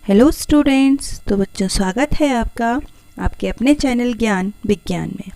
Hello students, तो बच्चों स्वागत है आपका आपके अपने चैनल ज्ञान विज्ञान में।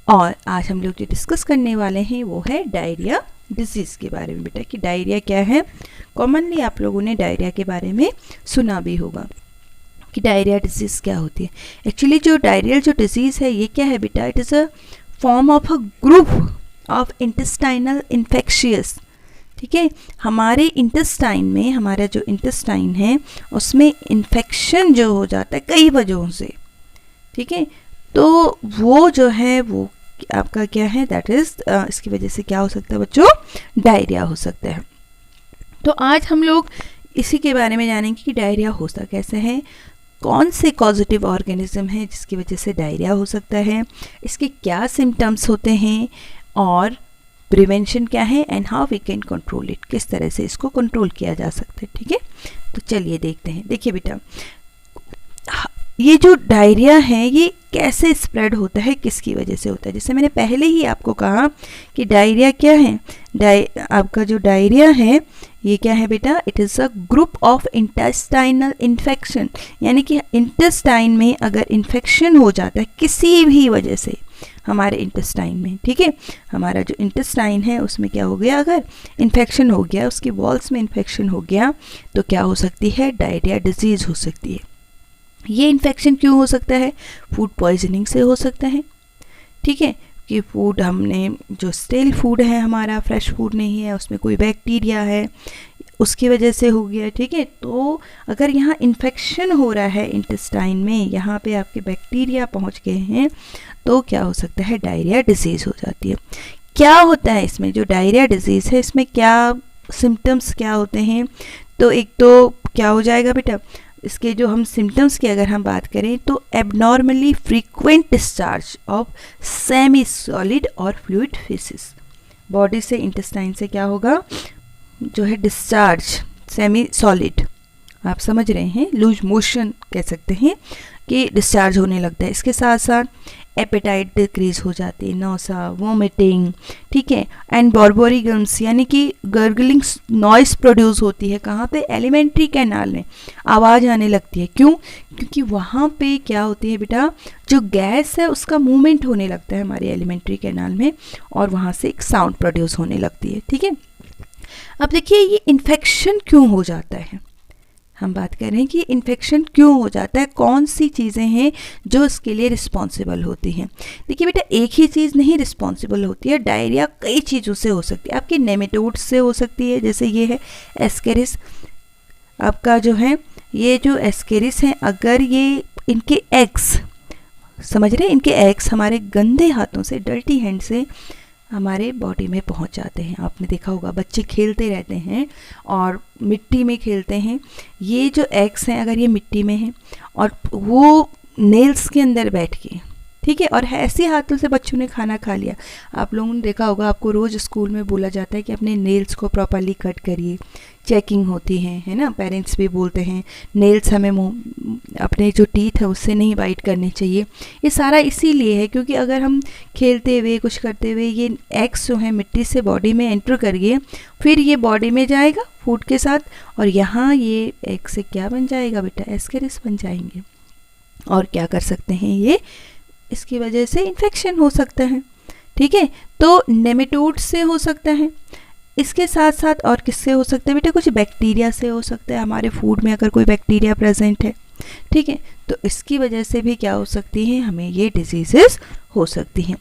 और आज हम लोग जो डिस्कस करने वाले हैं वो है डायरिया डिजीज़ के बारे में। बेटा कि डायरिया क्या है, कॉमनली आप लोगों ने डायरिया के बारे में सुना भी होगा कि डायरिया डिजीज़ क्या होती है। एक्चुअली जो डायरियल जो डिजीज़ है ये क्या है बेटा, it is a form of a group of intestinal infectious. ठीक है, हमारे इंटेस्टाइन में, हमारा जो इंटेस्टाइन है उसमें इन्फेक्शन जो हो जाता है कई वजहों से। ठीक है, तो वो जो है वो आपका क्या है, दैट इज़ इसकी वजह से क्या हो सकता है बच्चों, डायरिया हो सकता है। तो आज हम लोग इसी के बारे में जानेंगे कि डायरिया होता कैसे है, कौन से कॉजेटिव ऑर्गेनिज्म है जिसकी वजह से डायरिया हो सकता है, इसके क्या सिम्टम्स होते हैं और प्रिवेंशन क्या है and how we can control it, किस तरह से इसको कंट्रोल किया जा सकता है। ठीक है, तो चलिए देखते हैं। देखिए बेटा, ये जो डायरिया है ये कैसे स्प्रेड होता है, किसकी वजह से होता है। जैसे मैंने पहले ही आपको कहा कि डायरिया क्या है, आपका जो डायरिया है ये क्या है बेटा, it is a group of intestinal infection. यानी कि इंटेस्टाइन में अगर इन्फेक्शन हो जाता है किसी भी वजह से हमारे इंटेस्टाइन में, ठीक है, हमारा जो इंटेस्टाइन है उसमें क्या हो गया, अगर इन्फेक्शन हो गया, उसकी वॉल्स में इन्फेक्शन हो गया तो क्या हो सकती है, डायरिया डिजीज़ हो सकती है। ये इन्फेक्शन क्यों हो सकता है, फूड पॉइजनिंग से हो सकता है। ठीक है, कि फूड हमने जो स्टेल फूड है हमारा, फ्रेश फूड नहीं है, उसमें कोई बैक्टीरिया है, उसकी वजह से हो गया। ठीक है, तो अगर यहाँ इन्फेक्शन हो रहा है इंटेस्टाइन में, यहाँ पे आपके बैक्टीरिया पहुँच गए हैं तो क्या हो सकता है, डायरिया डिजीज़ हो जाती है। क्या होता है इसमें, जो डायरिया डिजीज़ है इसमें क्या सिम्टम्स क्या होते हैं, तो एक तो क्या हो जाएगा बेटा, इसके जो हम सिम्टम्स की अगर हम बात करें तो abnormally frequent discharge of semi solid और फ्लूइड फेसेस। बॉडी से इंटेस्टाइन से क्या होगा, जो है डिस्चार्ज सेमी सॉलिड, आप समझ रहे हैं, लूज मोशन कह सकते हैं कि डिस्चार्ज होने लगता है। इसके साथ साथ एपेटाइट डिक्रीज हो जाती है, नौसा, वोमिटिंग, ठीक है, एंड बॉर्बोरिगम्स यानी कि गर्गलिंग नॉइस प्रोड्यूस होती है। कहाँ पे, एलिमेंट्री कैनाल में आवाज़ आने लगती है। क्यों, क्योंकि वहाँ पे क्या होती है बेटा, जो गैस है उसका मूवमेंट होने लगता है हमारे एलिमेंट्री कैनाल में और वहाँ से एक साउंड प्रोड्यूस होने लगती है। ठीक है, अब देखिए ये इन्फेक्शन क्यों हो जाता है, हम बात कर रहे हैं कि इन्फेक्शन क्यों हो जाता है, कौन सी चीज़ें हैं जो इसके लिए रिस्पॉन्सिबल होती हैं। देखिए बेटा, एक ही चीज़ नहीं रिस्पॉन्सिबल होती है, डायरिया कई चीज़ों से हो सकती है। आपके नेमेटोड्स से हो सकती है, जैसे ये है एस्केरिस, आपका जो है ये जो एस्केरिस हैं, अगर ये इनके एग्स, समझ रहे हैं, इनके एग्स हमारे गंदे हाथों से, डर्टी हैंड से हमारे बॉडी में पहुंच जाते हैं। आपने देखा होगा बच्चे खेलते रहते हैं और मिट्टी में खेलते हैं, ये जो एग्स हैं अगर ये मिट्टी में हैं और वो नेल्स के अंदर बैठ के, ठीक है, और ऐसे हाथों से बच्चों ने खाना खा लिया। आप लोगों ने देखा होगा, आपको रोज़ स्कूल में बोला जाता है कि अपने नेल्स को प्रॉपरली कट करिए, चेकिंग होती है ना, पेरेंट्स भी बोलते हैं नेल्स हमें अपने जो टीथ है उससे नहीं बाइट करने चाहिए। ये सारा इसीलिए है क्योंकि अगर हम खेलते हुए कुछ करते हुए ये एग्स जो है मिट्टी से बॉडी में एंटर करिए, फिर ये बॉडी में जाएगा फूड के साथ और यहाँ ये एग से क्या बन जाएगा बेटा, एस्केरिस बन जाएंगे। और क्या कर सकते हैं, ये इसकी वजह से इन्फेक्शन हो सकता है। ठीक है, तो नेमेटोड से हो सकता है, इसके साथ साथ और किससे हो सकता है बेटा, कुछ बैक्टीरिया से हो सकता है, हमारे फूड में अगर कोई बैक्टीरिया प्रेजेंट है। ठीक है, तो इसकी वजह से भी क्या हो सकती है, हमें ये डिजीजेस हो सकती हैं।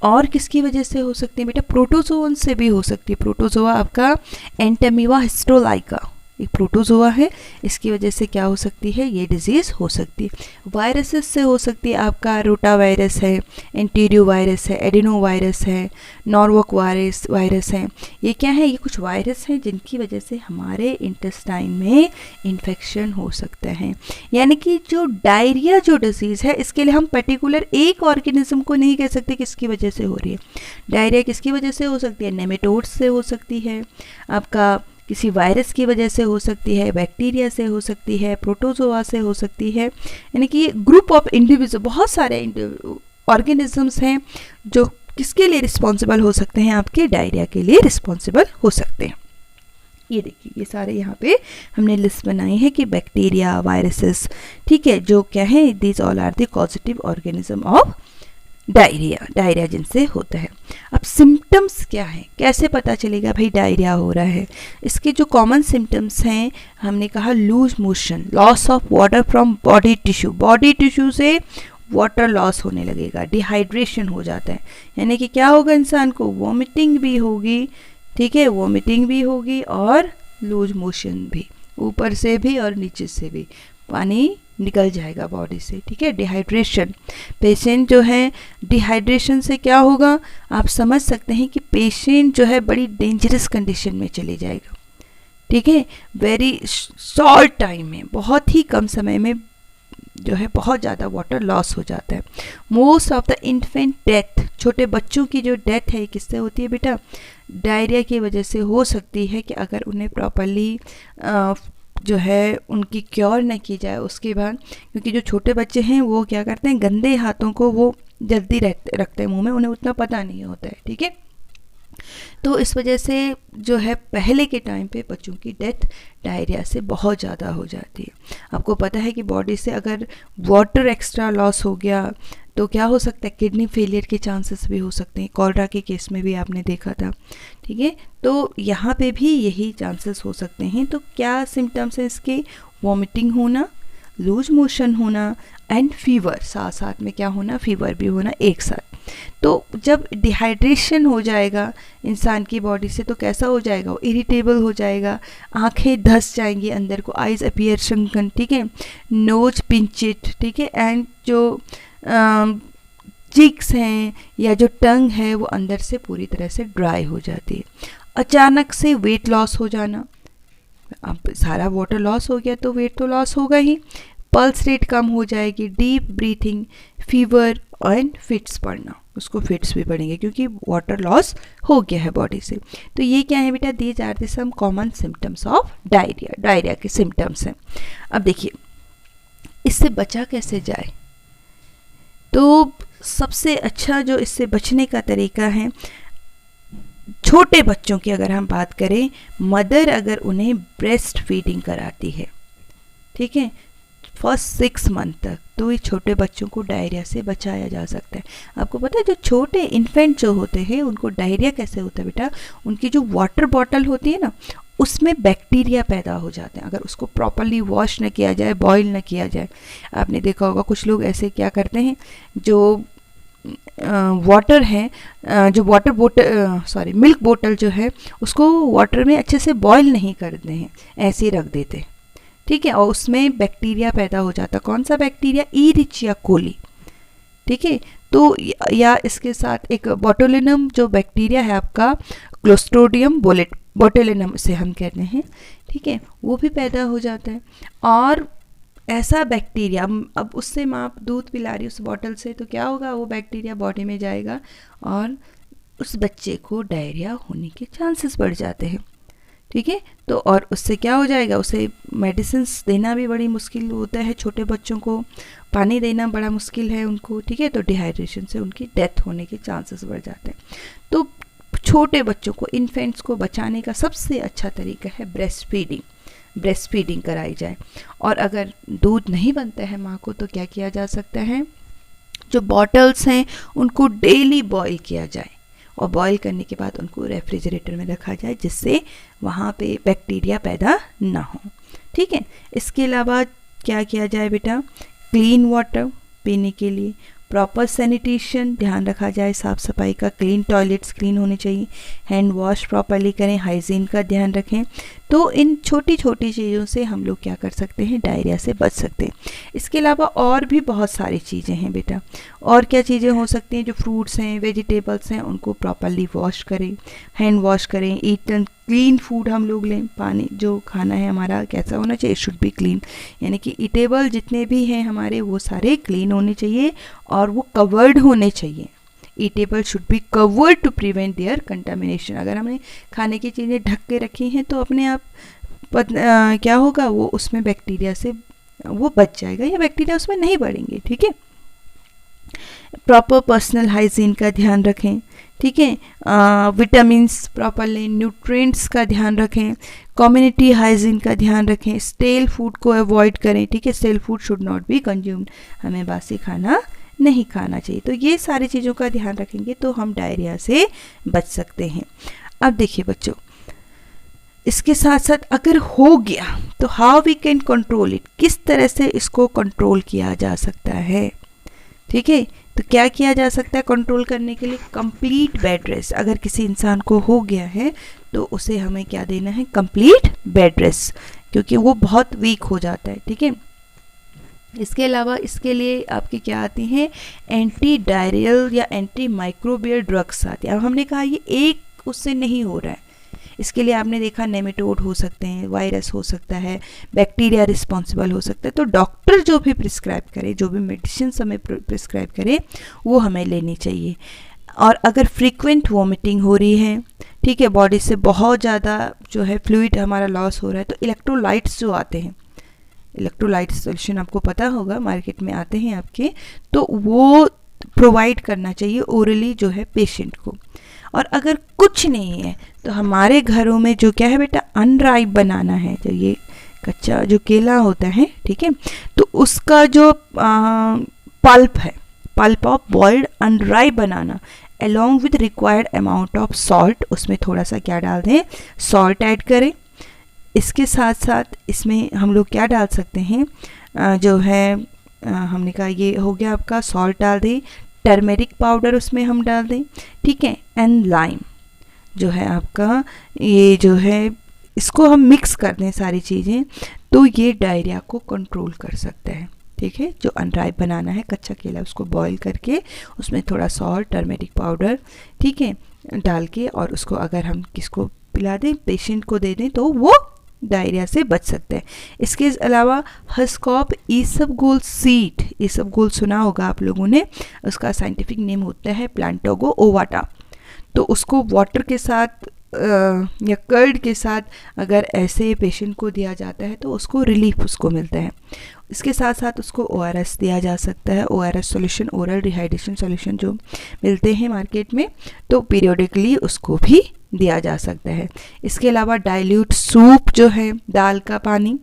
और किसकी वजह से हो सकती है बेटा, प्रोटोजोअन से भी हो सकती है। प्रोटोजोआ आपका एंटेमिवा हिस्टोलाइका एक प्रोटोजोआ है, इसकी वजह से क्या हो सकती है, ये डिजीज़ हो सकती है। वायरसेस से हो सकती है, आपका रोटा वायरस है, एंटीरियो वायरस है, एडिनो वायरस है, नॉर्वॉक वायरस है। ये क्या है, ये कुछ वायरस हैं जिनकी वजह से हमारे इंटेस्टाइन में इन्फेक्शन हो सकता है। यानी कि जो डायरिया जो डिजीज़ है इसके लिए हम पर्टिकुलर एक ऑर्गेनिज्म को नहीं कह सकते किसकी वजह से हो रही है। डायरिया किसकी वजह से हो सकती है, नेमेटोड्स से हो सकती है, आपका किसी वायरस की वजह से हो सकती है, बैक्टीरिया से हो सकती है, प्रोटोजोआ से हो सकती है। यानी कि ये ग्रुप ऑफ इंडिविजुअल, बहुत सारे ऑर्गेनिजम्स हैं जो किसके लिए रिस्पॉन्सिबल हो सकते हैं, आपके डायरिया के लिए रिस्पॉन्सिबल हो सकते हैं। ये देखिए, ये सारे यहाँ पे हमने लिस्ट बनाई है कि बैक्टीरिया, वायरसेस, ठीक है, जो क्या है, this all are the causative organism of diarrhoea, diarrhoea जिनसे होता है। अब सिम्टम्स क्या हैं, कैसे पता चलेगा भाई डायरिया हो रहा है? इसके जो कॉमन सिम्टम्स हैं, हमने कहा loose motion, loss of water from body tissue से वाटर लॉस होने लगेगा, डिहाइड्रेशन हो जाता है, यानी कि क्या होगा, इंसान को वॉमिटिंग भी होगी, ठीक है, वॉमिटिंग भी होगी और लूज मोशन भी, ऊपर से भी और नीचे से भी पानी निकल जाएगा बॉडी से, ठीक है। डिहाइड्रेशन, पेशेंट जो है डिहाइड्रेशन से क्या होगा, आप समझ सकते हैं कि पेशेंट जो है बड़ी डेंजरस कंडीशन में चले जाएगा, ठीक है। वेरी शॉर्ट टाइम में, बहुत ही कम समय में जो है बहुत ज़्यादा वाटर लॉस हो जाता है। Most of the infant death, छोटे बच्चों की जो डेथ है किससे होती है बेटा, डायरिया की वजह से हो सकती है कि अगर उन्हें प्रॉपरली जो है उनकी क्योर न की जाए उसके बाद, क्योंकि जो छोटे बच्चे हैं वो क्या करते हैं, गंदे हाथों को वो जल्दी रखते हैं मुंह में, उन्हें उतना पता नहीं होता है, ठीक है। तो इस वजह से जो है पहले के टाइम पे बच्चों की डेथ डायरिया से बहुत ज़्यादा हो जाती है। आपको पता है कि बॉडी से अगर वाटर एक्स्ट्रा लॉस हो गया तो क्या हो सकता है, किडनी फेलियर के चांसेस भी हो सकते हैं, कॉलरा के केस में भी आपने देखा था, ठीक है। तो यहाँ पे भी यही चांसेस हो सकते हैं। तो क्या सिम्टम्स हैं इसके, वॉमिटिंग होना, लूज मोशन होना एंड फीवर, साथ साथ में क्या होना, फीवर भी होना एक साथ। तो जब डिहाइड्रेशन हो जाएगा इंसान की बॉडी से तो कैसा हो जाएगा, वो इरिटेबल हो जाएगा, आंखें धंस जाएंगी अंदर को, आइज अपीयर शंकन, ठीक है, नोज पिंचिट, ठीक है, एंड जो चीक्स हैं या जो टंग है वो अंदर से पूरी तरह से ड्राई हो जाती है। अचानक से वेट लॉस हो जाना, अब सारा वाटर लॉस हो गया तो वेट तो लॉस होगा ही, पल्स रेट कम हो जाएगी, deep breathing, fever and fits पड़ना, उसको फिट्स भी पड़ेंगे क्योंकि वाटर लॉस हो गया है बॉडी से। तो ये क्या है बेटा, these are the some common symptoms of diarrhoea, diarrhoea के सिम्टम्स हैं। अब देखिए इससे बचा कैसे जाए, तो सबसे अच्छा जो इससे बचने का तरीका है, छोटे बच्चों की अगर हम बात करें, मदर अगर उन्हें ब्रेस्ट फीडिंग कराती है, ठीक है, फर्स्ट 6 मंथ तक, तो ये छोटे बच्चों को डायरिया से बचाया जा सकता है। आपको पता है जो छोटे इन्फेंट जो होते हैं उनको डायरिया कैसे होता है बेटा, उनकी जो वाटर बॉटल होती है ना उसमें बैक्टीरिया पैदा हो जाते हैं, अगर उसको प्रॉपरली वॉश न किया जाए, बॉईल न किया जाए। आपने देखा होगा कुछ लोग ऐसे क्या करते हैं, जो वाटर है, जो वाटर बोतल मिल्क बोतल जो है उसको वाटर में अच्छे से बॉईल नहीं करते हैं, ऐसे ही रख देते हैं, ठीक है, और उसमें बैक्टीरिया पैदा हो जाता है। कौन सा बैक्टीरिया, इरिचिया कोली, ठीक है। तो या इसके साथ एक बोटुलिनम जो बैक्टीरिया है आपका, क्लोस्ट्रोडियम बोटुलिनम से हम कहते हैं, ठीक है, वो भी पैदा हो जाता है। और ऐसा बैक्टीरिया, अब उससे माँ आप दूध पिला रही उस बॉटल से, तो क्या होगा, वो बैक्टीरिया बॉडी में जाएगा और उस बच्चे को डायरिया होने के चांसेस बढ़ जाते हैं, ठीक है। तो और उससे क्या हो जाएगा, उसे मेडिसिन्स देना भी बड़ी मुश्किल होता है, छोटे बच्चों को पानी देना बड़ा मुश्किल है उनको, ठीक है। तो डिहाइड्रेशन से उनकी डेथ होने के चांसेस बढ़ जाते हैं। तो छोटे बच्चों को, इन्फेंट्स को बचाने का सबसे अच्छा तरीका है ब्रेस्ट फीडिंग, ब्रेस्ट फीडिंग कराई जाए। और अगर दूध नहीं बनता है माँ को तो क्या किया जा सकता है, जो बॉटल्स हैं उनको डेली बॉईल किया जाए और बॉईल करने के बाद उनको रेफ्रिजरेटर में रखा जाए जिससे वहाँ पे बैक्टीरिया पैदा ना हो, ठीक है। इसके अलावा क्या किया जाए बेटा, क्लीन वाटर पीने के लिए, प्रॉपर सैनिटेशन ध्यान रखा जाए, साफ़ सफाई का, क्लीन टॉयलेट्स क्लीन होने चाहिए, हैंड वॉश प्रॉपरली करें, हाइजीन का ध्यान रखें। तो इन छोटी छोटी चीज़ों से हम लोग क्या कर सकते हैं, डायरिया से बच सकते हैं। इसके अलावा और भी बहुत सारी चीज़ें हैं बेटा, और क्या चीज़ें हो सकती हैं, जो फ्रूट्स हैं, वेजिटेबल्स हैं, उनको प्रॉपरली वॉश करें, हैंड वॉश करें, ईट क्लीन फूड हम लोग लें, पानी जो खाना है हमारा कैसा होना चाहिए, शुड बी क्लीन, यानी कि ईटेबल जितने भी हैं हमारे वो सारे क्लीन होने चाहिए और वो कवर्ड होने चाहिए। Eatable should be covered to prevent their contamination. अगर हमने खाने की चीज़ें ढक के रखी हैं तो अपने आप क्या होगा, वो उसमें बैक्टीरिया से वो बच जाएगा या बैक्टीरिया उसमें नहीं बढ़ेंगे, ठीक है। प्रॉपर पर्सनल हाइजीन का ध्यान रखें, ठीक है, विटामिन्स प्रॉपर लें, न्यूट्रिएंट्स का ध्यान रखें, कम्युनिटी हाइजीन का ध्यान रखें, स्टेल फूड को अवॉइड करें, ठीक है, stele food should not be consumed, हमें बासी खाना नहीं खाना चाहिए। तो ये सारी चीज़ों का ध्यान रखेंगे तो हम डायरिया से बच सकते हैं। अब देखिए बच्चों, इसके साथ साथ अगर हो गया तो how we can control it, किस तरह से इसको कंट्रोल किया जा सकता है, ठीक है। तो क्या किया जा सकता है कंट्रोल करने के लिए? Complete bed rest. अगर किसी इंसान को हो गया है तो उसे हमें क्या देना है? कंप्लीट बेड रेस्ट, क्योंकि वो बहुत वीक हो जाता है, ठीक है। इसके अलावा इसके लिए आपके क्या आती हैं? एंटी डायरियल या एंटी माइक्रोबियल ड्रग्स आती है। अब हमने कहा ये एक उससे नहीं हो रहा है, इसके लिए आपने देखा नेमेटोड हो सकते हैं, वायरस हो सकता है, बैक्टीरिया रिस्पॉन्सिबल हो सकता है। तो डॉक्टर जो भी प्रिस्क्राइब करे, जो भी मेडिसिन हमें प्रिस्क्राइब करे, वो हमें लेनी चाहिए। और अगर फ्रीक्वेंट वॉमिटिंग हो रही है, ठीक है, बॉडी से बहुत ज़्यादा जो है फ्लूइड हमारा लॉस हो रहा है, तो इलेक्ट्रोलाइट्स जो आते हैं, इलेक्ट्रोलाइट्स सोल्यूशन आपको पता होगा मार्केट में आते हैं आपके, तो वो प्रोवाइड करना चाहिए ओरली जो है पेशेंट को। और अगर कुछ नहीं है तो हमारे घरों में जो क्या है बेटा, अनराइप बनाना है, जो ये कच्चा जो केला होता है, ठीक है, तो उसका जो पल्प है, pulp of boiled unripe banana along with required amount of salt, उसमें थोड़ा सा क्या डाल दें? सॉल्ट ऐड करें। इसके साथ साथ इसमें हम लोग क्या डाल सकते हैं, जो है हमने कहा ये हो गया आपका, सॉल्ट डाल दें, टर्मेरिक पाउडर उसमें हम डाल दें, ठीक है, एंड लाइम जो है आपका, ये जो है इसको हम मिक्स कर दें सारी चीज़ें, तो ये डायरिया को कंट्रोल कर सकता है, ठीक है। जो अनराइप बनाना है कच्चा केला, उसको बॉईल करके उसमें थोड़ा सॉल्ट, टर्मेरिक पाउडर, ठीक है, डाल के, और उसको अगर हम किसको पिला दें, पेशेंट को दे दें, तो वो डायरिया से बच सकते हैं। इसके अलावा हस्कॉप ईसबगोल सीड, ईसबगोल सुना होगा आप लोगों ने, उसका साइंटिफिक नेम होता है प्लांटोगो ओवाटा। तो उसको वाटर के साथ या कर्ड के साथ अगर ऐसे पेशेंट को दिया जाता है तो उसको रिलीफ उसको मिलता है। इसके साथ साथ उसको ORS दिया जा सकता है, ORS solution, oral rehydration solution जो मिलते हैं मार्केट में, तो पीरियोडिकली उसको भी दिया जा सकता है। इसके अलावा डाइल्यूट सूप जो है, दाल का पानी,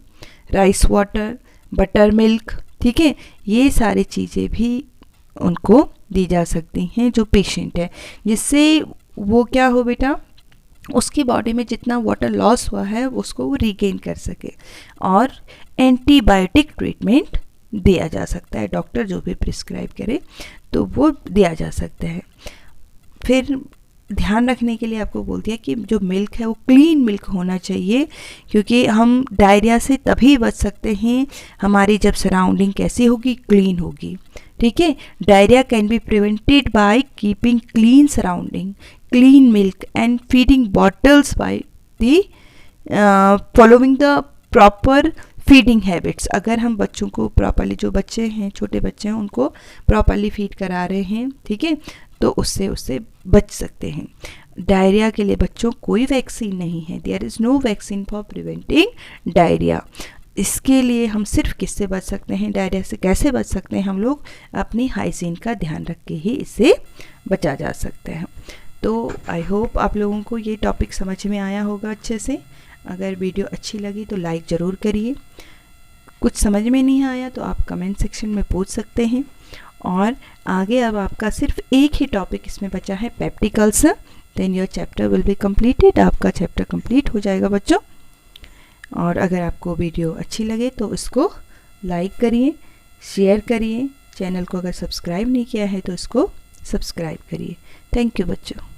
राइस वाटर, बटर मिल्क, ठीक है, ये सारी चीज़ें भी उनको दी जा सकती हैं जो पेशेंट है, जिससे वो क्या हो बेटा, उसकी बॉडी में जितना वाटर लॉस हुआ है उसको वो रीगेन कर सके। और एंटीबायोटिक ट्रीटमेंट दिया जा सकता है, डॉक्टर जो भी प्रिस्क्राइब करे तो वो दिया जा सकता है। फिर ध्यान रखने के लिए आपको बोल दिया कि जो मिल्क है वो क्लीन मिल्क होना चाहिए, क्योंकि हम डायरिया से तभी बच सकते हैं हमारी जब सराउंडिंग कैसी होगी, क्लीन होगी, ठीक है। Diarrhoea can be prevented by keeping clean surrounding, clean milk and feeding bottles by the following the proper feeding habits. अगर हम बच्चों को प्रॉपरली, जो बच्चे हैं, छोटे बच्चे हैं, उनको प्रॉपरली फीड करा रहे हैं, ठीक है, तो उससे बच सकते हैं। डायरिया के लिए बच्चों कोई वैक्सीन नहीं है, there is no vaccine for preventing diarrhoea. इसके लिए हम सिर्फ किससे बच सकते हैं, डायरिया से कैसे बच सकते हैं हम लोग, अपनी हाइजीन का ध्यान रख के ही इससे बचा जा सकते हैं। तो आई होप आप लोगों को ये टॉपिक समझ में आया होगा अच्छे से। अगर वीडियो अच्छी लगी तो लाइक ज़रूर करिए, कुछ समझ में नहीं आया तो आप कमेंट सेक्शन में पूछ सकते हैं। और आगे अब आपका सिर्फ एक ही टॉपिक इसमें बचा है, peptic ulcer, then your chapter will be completed, आपका चैप्टर कंप्लीट हो जाएगा बच्चों। और अगर आपको वीडियो अच्छी लगे तो इसको लाइक करिए, शेयर करिए, चैनल को अगर सब्सक्राइब नहीं किया है तो इसको सब्सक्राइब करिए। थैंक यू बच्चों।